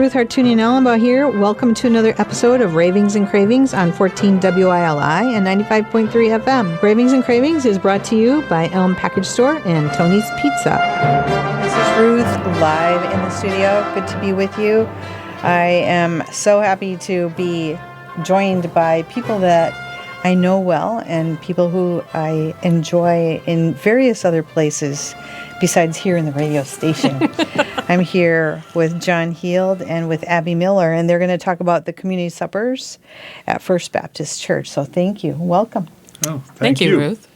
Ruth Hartunian Ellenbaugh here. Welcome to another episode of Ravings and Cravings on 14 WILI and 95.3 FM. Ravings and Cravings is brought to you by Elm Package Store and Tony's Pizza. This is Ruth live in the studio. Good to be with you. I am so happy to be joined by people that I know well and people who I enjoy in various other places besides here in the radio station. I'm here with John Heald and with Abby Miller, and they're going to talk about the community suppers at First Baptist Church. So thank you. Welcome. Oh, thank you, Ruth.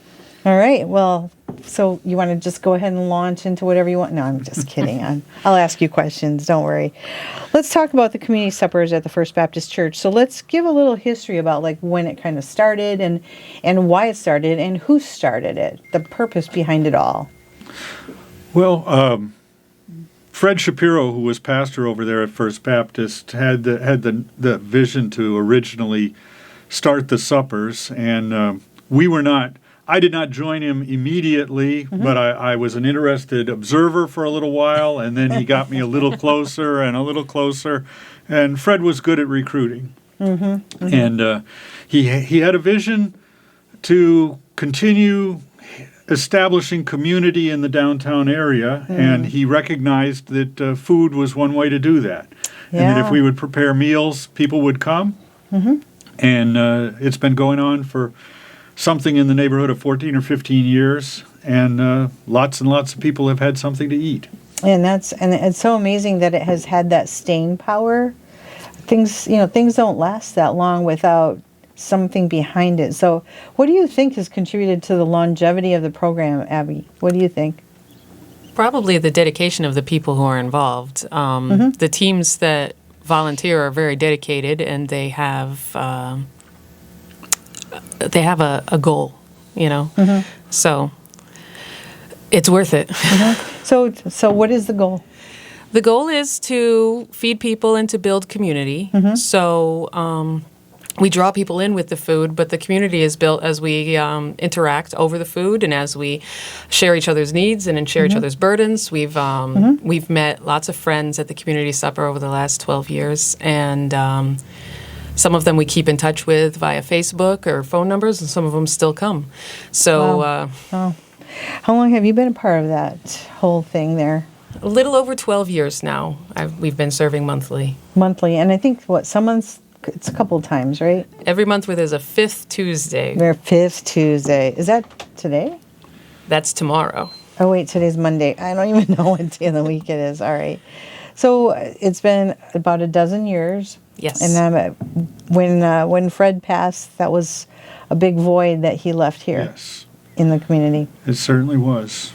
All right. Well, so you want to just go ahead and launch into whatever you want? No, I'm just kidding. I'll ask you questions. Don't worry. Let's talk about the community suppers at the First Baptist Church. So let's give a little history about like when it kind of started and why it started and who started it, the purpose behind it all. Well, Fred Shapiro, who was pastor over there at First Baptist, had the vision to originally start the suppers, and I did not join him immediately, but I was an interested observer for a little while, and then he got me a little closer and a little closer, and Fred was good at recruiting. And he had a vision to continue establishing community in the downtown area, and he recognized that food was one way to do that. Yeah. And that if we would prepare meals, people would come. And it's been going on for something in the neighborhood of 14 or 15 years, and lots of people have had something to eat. And it's so amazing that it has had that staying power. Things don't last that long without something behind it. So what do you think has contributed to the longevity of the program, Abby? What do you think? Probably the dedication of the people who are involved. The teams that volunteer are very dedicated, and they have a goal, So it's worth it. So what is the goal? The goal is to feed people and to build community. So we draw people in with the food, but the community is built as we interact over the food and as we share each other's needs and share each other's burdens. We've met lots of friends at the community supper over the last 12 years, and some of them we keep in touch with via Facebook or phone numbers, and some of them still come. So, wow. How long have you been a part of that whole thing there? A little over 12 years now. We've been serving monthly. And I think some months. It's a couple of times, right? Every month where there's a fifth Tuesday. We're fifth Tuesday. Is that today? That's tomorrow. Oh, wait, today's Monday. I don't even know what day of the week it is. All right. So it's been about a dozen years. Yes. And when Fred passed, that was a big void that he left here. Yes. In the community. It certainly was.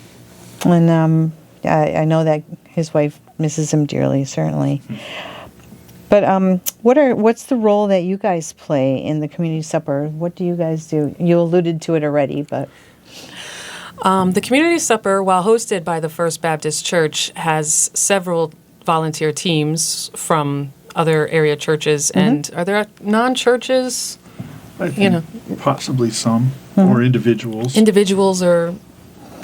And I know that his wife misses him dearly, certainly. But what's the role that you guys play in the community supper? What do you guys do? You alluded to it already, but the community supper, while hosted by the First Baptist Church, has several volunteer teams from other area churches. And are there non-churches? I think possibly some, or individuals. Individuals or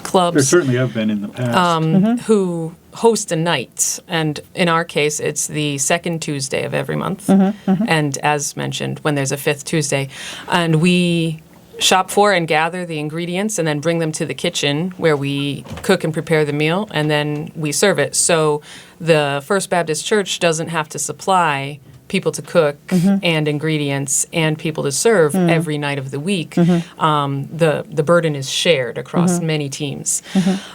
clubs. There certainly have been in the past. Who host a night, and in our case, it's the second Tuesday of every month, and as mentioned, when there's a fifth Tuesday, and we shop for and gather the ingredients and then bring them to the kitchen where we cook and prepare the meal, and then we serve it. So the First Baptist Church doesn't have to supply people to cook and ingredients and people to serve every night of the week. The burden is shared across many teams.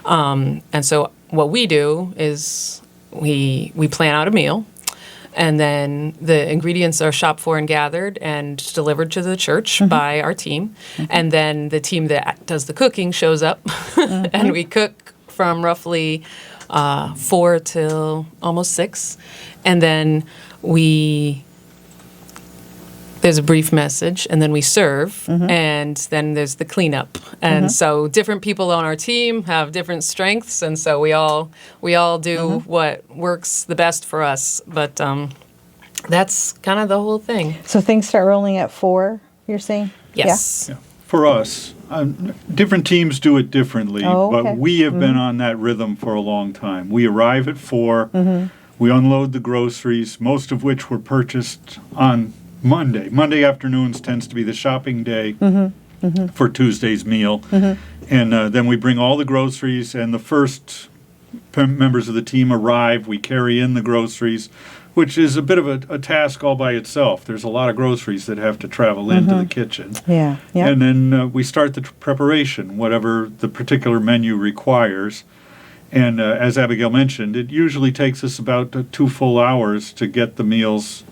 And so what we do is we plan out a meal, and then the ingredients are shopped for and gathered and delivered to the church by our team. And then the team that does the cooking shows up, and we cook from roughly 4 till almost 6. And then there's a brief message, and then we serve, and then there's the cleanup. And so different people on our team have different strengths, and so we all do what works the best for us. But that's kind of the whole thing. So things start rolling at 4, you're saying? Yes. Yeah. For us, different teams do it differently, but we have been on that rhythm for a long time. We arrive at 4. We unload the groceries, most of which were purchased on Monday. Monday afternoons tends to be the shopping day for Tuesday's meal. And then we bring all the groceries, and the first members of the team arrive. We carry in the groceries, which is a bit of a task all by itself. There's a lot of groceries that have to travel into the kitchen. Yeah. And then we start the preparation, whatever the particular menu requires. And as Abigail mentioned, it usually takes us about 2 full hours to get the meals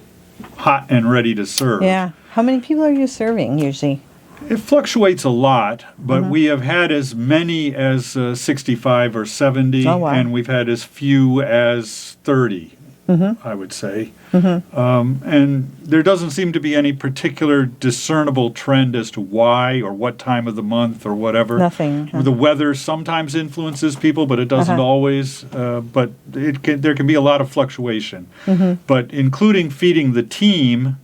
hot and ready to serve. Yeah. How many people are you serving usually? It fluctuates a lot, but we have had as many as 65 or 70, and we've had as few as 30, I would say. And there doesn't seem to be any particular discernible trend as to why or what time of the month or whatever. Nothing. The weather sometimes influences people, but it doesn't always. But there can be a lot of fluctuation. But including feeding the team,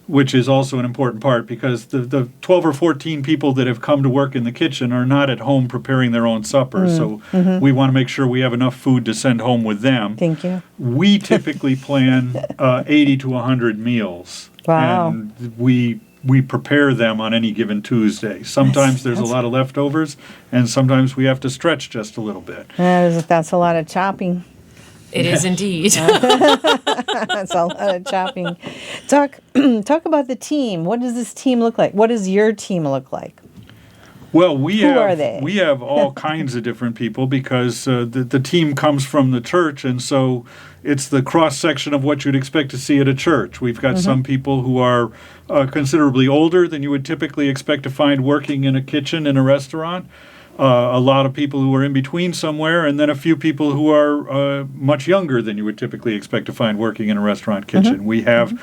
which is also an important part, because the 12 or 14 people that have come to work in the kitchen are not at home preparing their own supper. So we want to make sure we have enough food to send home with them. Thank you. We typically plan 80 to 100 meals. Wow. And we prepare them on any given Tuesday. Sometimes there's a lot of leftovers, and sometimes we have to stretch just a little bit. That's a lot of chopping. It is indeed. That's a lot of chopping. Talk about the team. What does this team look like? What does your team look like? Well, Who are they? we have all kinds of different people because the team comes from the church, and so it's the cross-section of what you'd expect to see at a church. We've got some people who are considerably older than you would typically expect to find working in a kitchen in a restaurant. A lot of people who are in between somewhere, and then a few people who are much younger than you would typically expect to find working in a restaurant kitchen. We have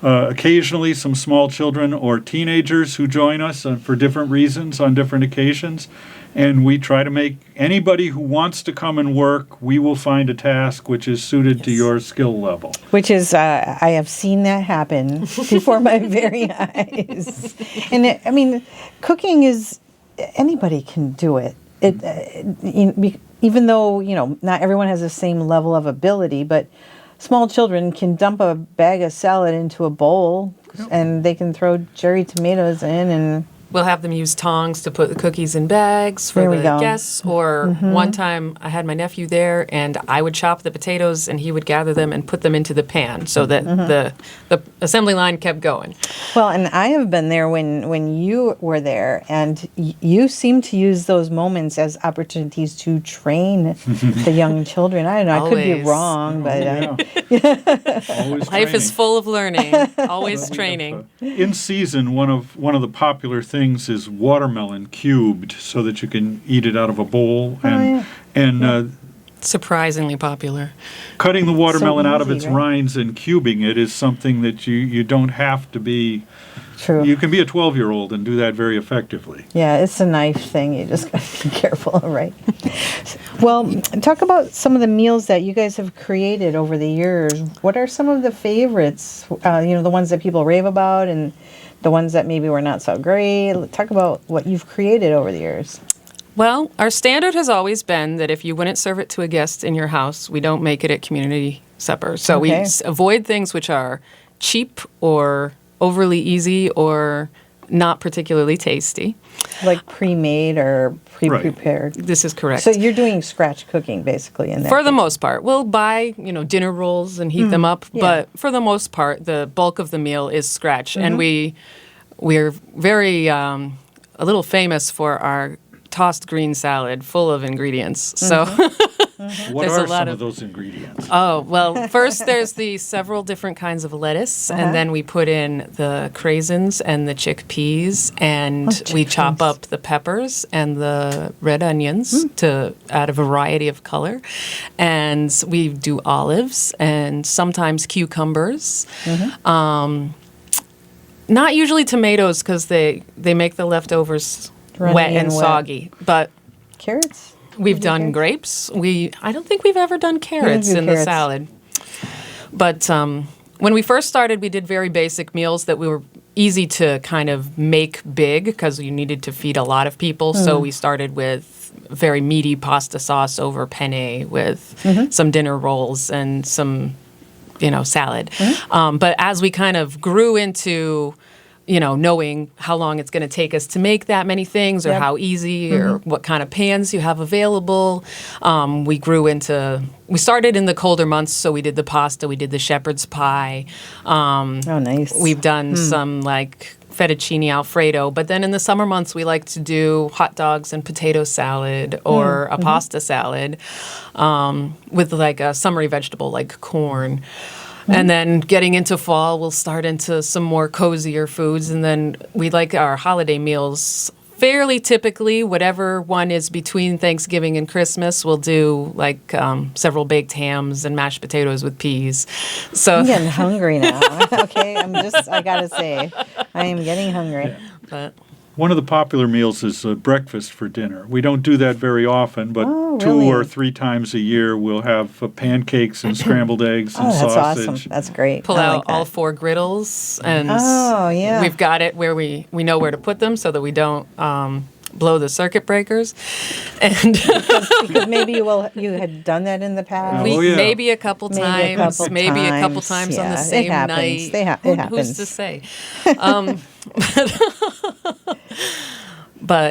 occasionally some small children or teenagers who join us for different reasons on different occasions, and we try to make anybody who wants to come and work, we will find a task which is suited to your skill level. Which is, I have seen that happen before my very eyes. And cooking is, anybody can do it. Even though, not everyone has the same level of ability, but small children can dump a bag of salad into a bowl and they can throw cherry tomatoes in, and We'll have them use tongs to put the cookies in bags for the guests. Or one time I had my nephew there, and I would chop the potatoes, and he would gather them and put them into the pan so that the assembly line kept going. Well, and I have been there when you were there, and you seem to use those moments as opportunities to train the young children. I don't know. I could be wrong, but Life is full of learning, always training. In season, one of the popular things is watermelon cubed, so that you can eat it out of a bowl, and surprisingly popular. Cutting the watermelon out of its right? rinds and cubing it is something that you don't have to be. True. You can be a 12-year-old and do that very effectively. Yeah, it's a knife thing. You just got to be careful, right? Well, talk about some of the meals that you guys have created over the years. What are some of the favorites? The ones that people rave about, and the ones that maybe were not so great. Talk about what you've created over the years. Well, our standard has always been that if you wouldn't serve it to a guest in your house, we don't make it at community supper. So we avoid things which are cheap or overly easy or not particularly tasty. Like pre-made or pre-prepared. Right. This is correct. So you're doing scratch cooking basically in that For the most part. We'll buy, dinner rolls and heat them up, but for the most part, the bulk of the meal is scratch. And we're very a little famous for our tossed green salad full of ingredients. So What are some of those ingredients? Oh, well, first there's the several different kinds of lettuce, and then we put in the craisins and the chickpeas, and we chop up the peppers and the red onions to add a variety of color. And we do olives and sometimes cucumbers. Not usually tomatoes, because they make the leftovers wet and soggy, but carrots. We've done grapes. I don't think we've ever done carrots in the salad. But when we first started, we did very basic meals that we were easy to kind of make big because you needed to feed a lot of people. So we started with very meaty pasta sauce over penne with some dinner rolls and some, salad. But as we kind of grew into knowing how long it's going to take us to make that many things or how easy or what kind of pans you have available. We started in the colder months, so we did the pasta, we did the shepherd's pie. Nice. We've done some like fettuccine Alfredo, but then in the summer months we like to do hot dogs and potato salad or a pasta salad with like a summery vegetable like corn. And then getting into fall, we'll start into some more cozier foods. And then we like our holiday meals fairly typically, whatever one is between Thanksgiving and Christmas, we'll do like several baked hams and mashed potatoes with peas. So I'm getting hungry now. Okay, I gotta say, I am getting hungry. Yeah. But One of the popular meals is breakfast for dinner. We don't do that very often, but Oh, 2 really? or 3 times a year we'll have pancakes and scrambled eggs and That's sausage. awesome. That's great. pull I out like that. all 4 griddles, and Oh, yeah. we've got it where we know where to put them so that we don't blow the circuit breakers. And Because maybe you had done that in the past. Oh, yeah. maybe a couple Maybe a times, couple maybe a couple times, times on the yeah. It same happens. night. It Who's to happens. say?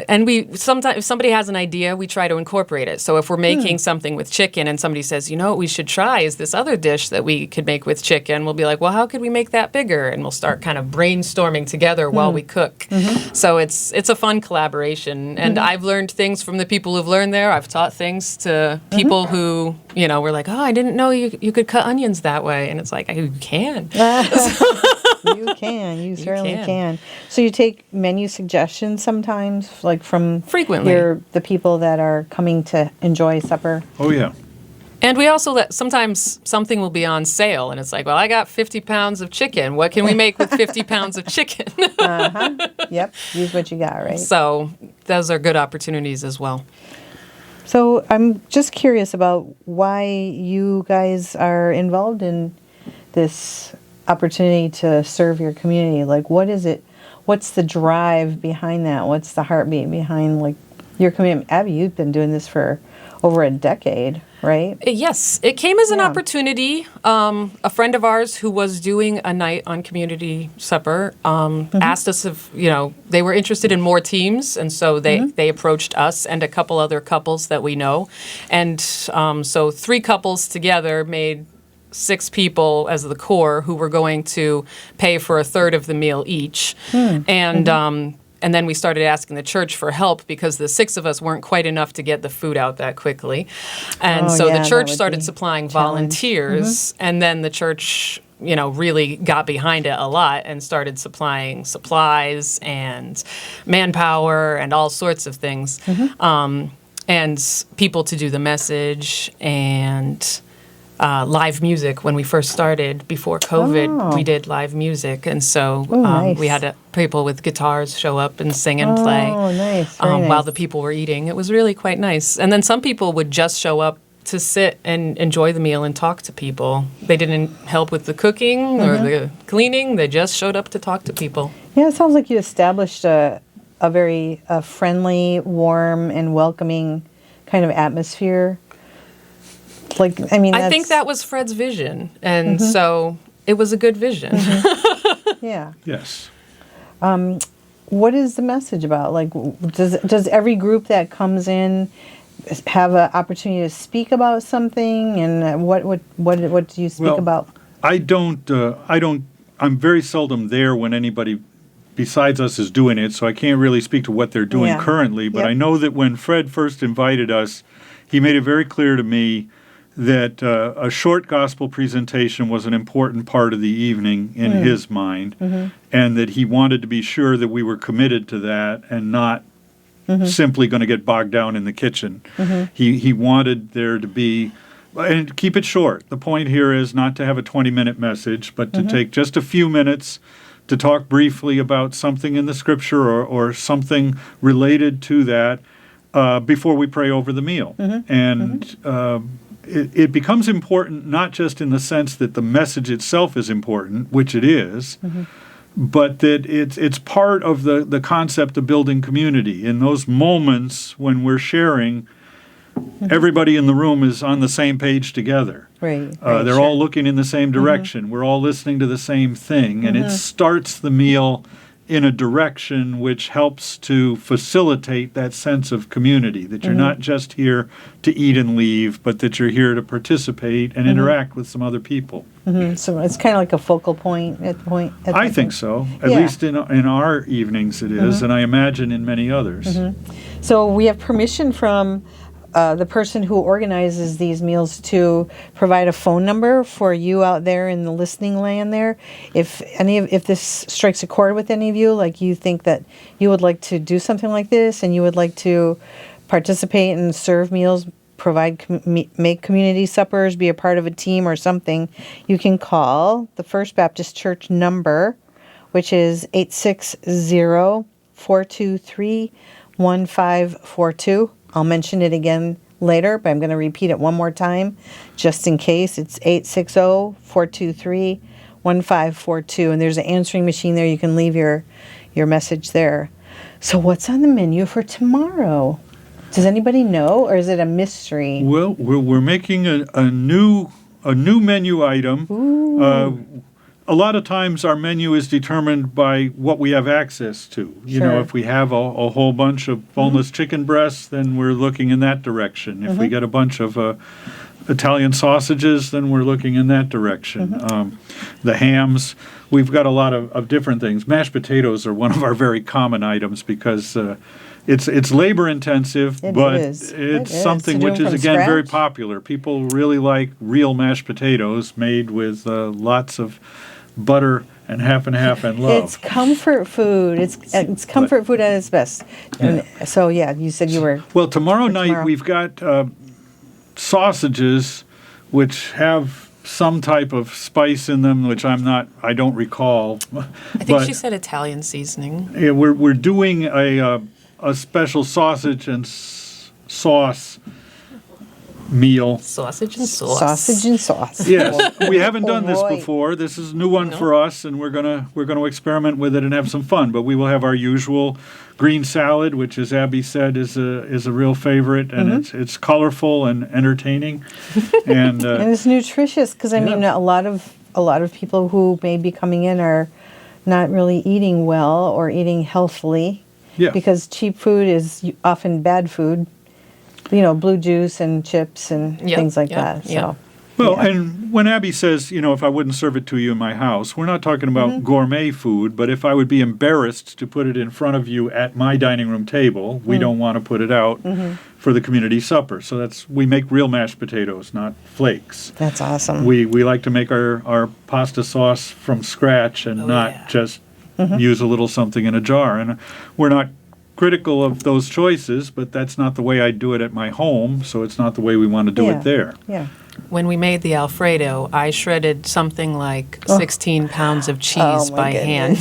And we sometimes, if somebody has an idea, we try to incorporate it. So if we're making something with chicken and somebody says, what we should try is this other dish that we could make with chicken, we'll be like, well, how could we make that bigger? And we'll start kind of brainstorming together while we cook. So it's a fun collaboration. And I've learned things from the people who've learned there. I've taught things to people who, were like, oh, I didn't know you could cut onions that way. And it's like, you can. You can. You certainly can. can. So you take menu suggestions sometimes, like from Frequently. the people that are coming to enjoy supper. Oh, yeah. And we also sometimes something will be on sale, and it's like, well, I got 50 pounds of chicken. What can we make with 50 pounds of chicken? Yep. Use what you got, right? So those are good opportunities as well. So I'm just curious about why you guys are involved in this opportunity to serve your community. Like, what is it? What's the drive behind that? What's the heartbeat behind like your commitment? Abby, you've been doing this for over a decade, right? Yes, it came as an Yeah. opportunity. A friend of ours who was doing a night on community supper asked us if they were interested in more teams, and so they approached us and a couple other couples that we know, and so 3 couples together made 6 people as the core who were going to pay for a third of the meal each, and then we started asking the church for help because the 6 of us weren't quite enough to get the food out that quickly. And Oh, so yeah, the that church would started be supplying challenge. volunteers, and then the church, really got behind it a lot and started supplying supplies and manpower and all sorts of things, and people to do the message and live music. When we first started before COVID, we did live music, and so nice. we had people with guitars show up and sing and play Oh, nice. Very while nice. the people were eating. It was really quite nice. And then some people would just show up to sit and enjoy the meal and talk to people. They didn't help with the cooking or the cleaning. They just showed up to talk to people. Yeah, it sounds like you established a very friendly, warm, and welcoming kind of atmosphere. Like, I mean, I think that was Fred's vision, and so it was a good vision. yeah. Yes. What is the message about? Like, does every group that comes in have an opportunity to speak about something? And what do you speak Well, about? I don't. I'm very seldom there when anybody besides us is doing it, so I can't really speak to what they're doing Yeah. currently. But Yep. I know that when Fred first invited us, he made it very clear to me that a short gospel presentation was an important part of the evening in his mind, and that he wanted to be sure that we were committed to that and not simply going to get bogged down in the kitchen. He wanted there to be, and keep it short. The point here is not to have a 20-minute message, but to take just a few minutes to talk briefly about something in the scripture or something related to that before we pray over the meal. And it becomes important not just in the sense that the message itself is important, which it is, but that it's part of the concept of building community. In those moments when we're sharing, everybody in the room is on the same page together. Right. They're all looking in the same direction. We're all listening to the same thing, and it starts the meal in a direction which helps to facilitate that sense of community, that you're not just here to eat and leave, but that you're here to participate and interact with some other people. So it's kind of like a focal point at the point. I think so. At least in our evenings it is, and I imagine in many others. So we have permission from the person who organizes these meals to provide a phone number for you out there in the listening land there. If this strikes a chord with any of you, like you think that you would like to do something like this and you would like to participate and serve meals, make community suppers, be a part of a team or something, you can call the First Baptist Church number, which is 860-423-1542. I'll mention it again later, but I'm going to repeat it one more time just in case. It's 860-423-1542, and there's an answering machine there. You can leave your message there. So what's on the menu for tomorrow? Does anybody know, or is it a mystery? Well, we're making a new menu item. A lot of times our menu is determined by what we have access to. You know, if we have a whole bunch of boneless chicken breasts, then we're looking in that direction. If we get a bunch of Italian sausages, then we're looking in that direction. The hams, we've got a lot of different things. Mashed potatoes are one of our very common items because it's labor intensive, but it's something which is, again, very popular. People really like real mashed potatoes made with lots of butter and half and love. It's comfort food. It's comfort food at its best. And so you said you were. Well, tomorrow night we've got sausages which have some type of spice in them, which I don't recall. I think she said Italian seasoning. Yeah, we're doing a special sausage and sauce meal. Sausage and sauce. Sausage and sauce. Yes, we haven't done this boy. before. This is a new one for us, and we're gonna experiment with it and have some fun. But we will have our usual green salad, which, as Abby said, is a real favorite, and it's colorful and entertaining, and and it's nutritious because I mean a lot of people who may be coming in are not really eating well or eating healthily. Yeah. Because cheap food is often bad food. You know, blue juice and chips and things like that. So. Well, and when Abby says, if I wouldn't serve it to you in my house, we're not talking about gourmet food, but if I would be embarrassed to put it in front of you at my dining room table, we don't want to put it out for the community supper. So we make real mashed potatoes, not flakes. That's awesome. We like to make our pasta sauce from scratch and not just use a little something in a jar. And we're not critical of those choices, but that's not the way I do it at my home, so it's not the way we want to do it there. Yeah. When we made the Alfredo, I shredded something like 16 pounds of cheese by hand.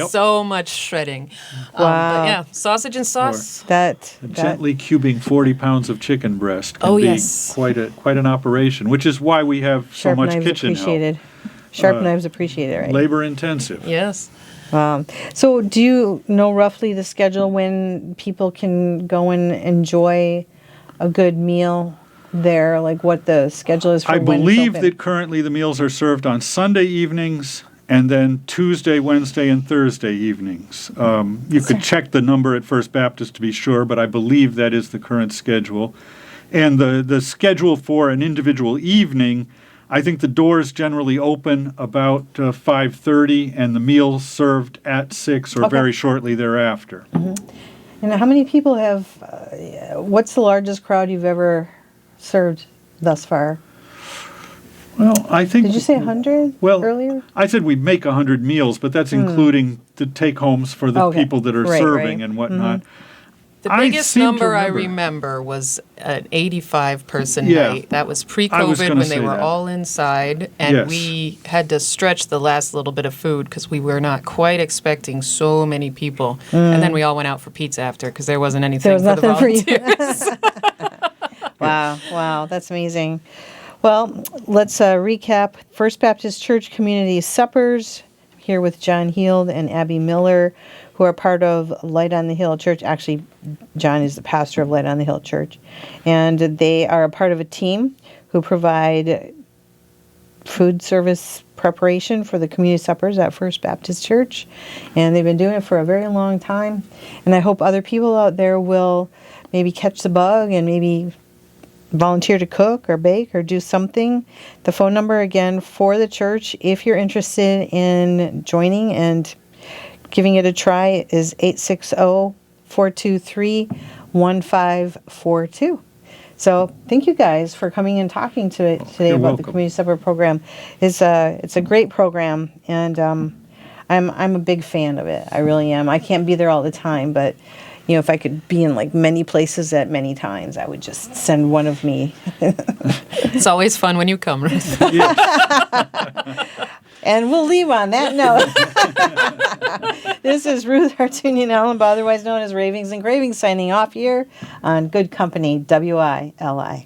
So much shredding. Wow. But yeah, sausage and sauce. Gently cubing 40 pounds of chicken breast can be quite an operation, which is why we have so Sharp much knives kitchen appreciated. help. Sharp knives appreciated, right? Labor intensive. Yes. So do you know roughly the schedule when people can go and enjoy a good meal there, like what the schedule is for I when it's believe open? that currently the meals are served on Sunday evenings and then Tuesday, Wednesday, and Thursday evenings. You could check the number at First Baptist to be sure, but I believe that is the current schedule. And the schedule for an individual evening, I think the doors generally open about 5:30 and the meals served at 6 or very shortly thereafter. And how many people have, what's the largest crowd you've ever served thus far? Well, I think... Did you say 100 earlier? I said we make 100 meals, but that's including the take-homes for the people that are serving and whatnot. The biggest number I remember was an 85-person night. That was pre-COVID when they were all inside, and we had to stretch the last little bit of food because we were not quite expecting so many people. And then we all went out for pizza after because there wasn't anything for the volunteers. Wow, that's amazing. Well, let's recap. First Baptist Church Community Suppers, here with John Heald and Abby Miller, who are part of Light on the Hill Church. Actually, John is the pastor of Light on the Hill Church. And they are a part of a team who provide food service preparation for the community suppers at First Baptist Church. And they've been doing it for a very long time. And I hope other people out there will maybe catch the bug and maybe volunteer to cook or bake or do something. The phone number again for the church, if you're interested in joining and giving it a try, is 860-423-1542. So thank you guys for coming and talking today You're about welcome. the community supper program. It's a great program, and I'm a big fan of it. I really am. I can't be there all the time, but if I could be in like many places at many times, I would just send one of me. It's always fun when you come, Ruth. And we'll leave on that note. This is Ruth Hartunian Allen, otherwise known as Ravings and Cravings, signing off here on Good Company, WILI.